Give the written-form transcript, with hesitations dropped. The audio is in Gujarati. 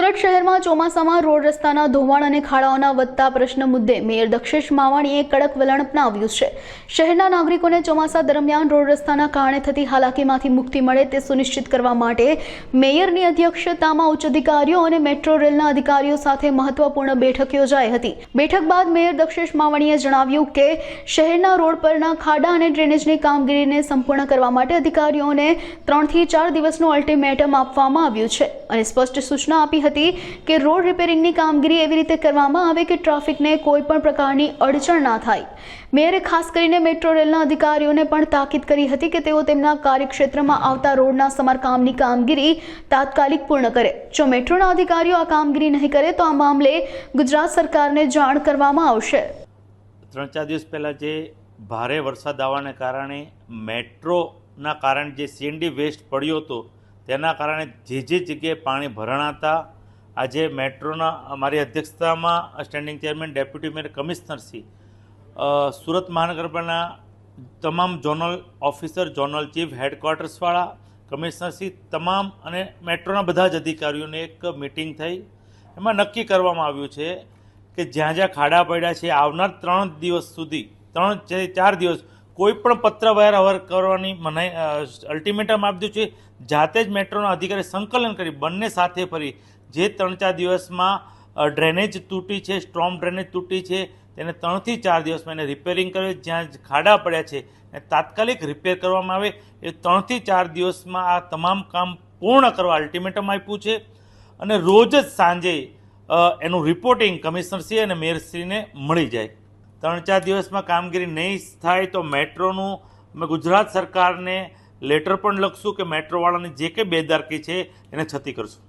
સુરત શહેરમાં ચોમાસામાં રોડ રસ્તાના ધોવાણ અને ખાડાઓના વધતા પ્રશ્ન મુદ્દે મેયર દક્ષેશ માવાણીએ કડક વલણ અપનાવ્યું છે। શહેરના નાગરિકોને ચોમાસા દરમિયાન રોડ રસ્તાના કારણે થતી હાલાકીમાંથી મુક્તિ મળે તે સુનિશ્ચિત કરવા માટે મેયરની અધ્યક્ષતામાં ઉચ્ચ અધિકારીઓ અને મેટ્રો રેલના અધિકારીઓ સાથે મહત્વપૂર્ણ બેઠક યોજાઈ હતી। બેઠક બાદ મેયર દક્ષેશ માવાણીએ જણાવ્યું કે શહેરના રોડ પરના ખાડા અને ડ્રેનેજની કામગીરીને સંપૂર્ણ કરવા માટે અધિકારીઓને 3 થી 4 દિવસનું અલ્ટિમેટમ આપવામાં આવ્યું છે અને સ્પષ્ટ સૂચના આપી હતી કે રોડ રિપેરિંગની કામગીરી એવી રીતે કરવામાં આવે કે ટ્રાફિકને કોઈ પણ પ્રકારની અડચણ ના થાય। મેયરે ખાસ કરીને મેટ્રો રેલના અધિકારીઓને પણ તાકીદ કરી હતી કે તેઓ તેમના કાર્યક્ષેત્રમાં આવતા રોડના સમારકામની કામગીરી તાત્કાલિક પૂર્ણ કરે। જો મેટ્રોના અધિકારીઓ આ કામગીરી નહીં કરે તો આ મામલે ગુજરાત સરકારને જાણ કરવામાં આવશે। 3-4 દિવસ પહેલાં જે ભારે વરસાદ આવવાને કારણે મેટ્રોના કારણે જે સીએનડી વેસ્ટ પડ્યો હતો તેના કારણે જે જગ્યાએ પાણી ભરાણા હતા, આજે મેટ્રોના અમારી અધ્યક્ષતામાં સ્ટેન્ડિંગ ચેરમેન, ડેપ્યુટી મેયર, કમિશનરશ્રી, સુરત મહાનગરપાલિકાના તમામ ઝોનલ ઓફિસર, ઝોનલ ચીફ, હેડક્વાર્ટર્સવાળા, કમિશનરશ્રી તમામ અને મેટ્રોના બધા જ અધિકારીઓને એક મિટિંગ થઈ। એમાં નક્કી કરવામાં આવ્યું છે કે જ્યાં જ્યાં ખાડા પડ્યા છે આવનાર 3 દિવસ સુધી, 3-4 દિવસ કોઈ પણ પત્રવ્યવહાર અવર કરવાની મનાઈ અલ્ટિમેટમ આપી દીધું છે। જાતે જ મેટ્રોના અધિકારી સંકલન કરી બંને સાથે ફરી જે 3-4 દિવસમાં ડ્રેનેજ તૂટી છે, સ્ટ્રોમ ડ્રેનેજ તૂટી છે, તેને 3 થી 4 દિવસમાં એને રિપેરિંગ કરે, જ્યાં ખાડા પડ્યા છે એ તાત્કાલિક રિપેર કરવામાં આવે। એ 3 થી 4 દિવસમાં આ તમામ કામ પૂર્ણ કરવા અલ્ટિમેટમ આપ્યું છે અને રોજ જ સાંજે એનું રિપોર્ટિંગ કમિશનરશ્રી અને મેયરશ્રીને મળી જાય। 3-4 દિવસમાં કામગીરી નહીં થાય તો મેટ્રોનું અમે ગુજરાત સરકારને લેટર પણ લખશું કે મેટ્રોવાળાની જે કંઈ બેદારકી છે એને છતી કરશું।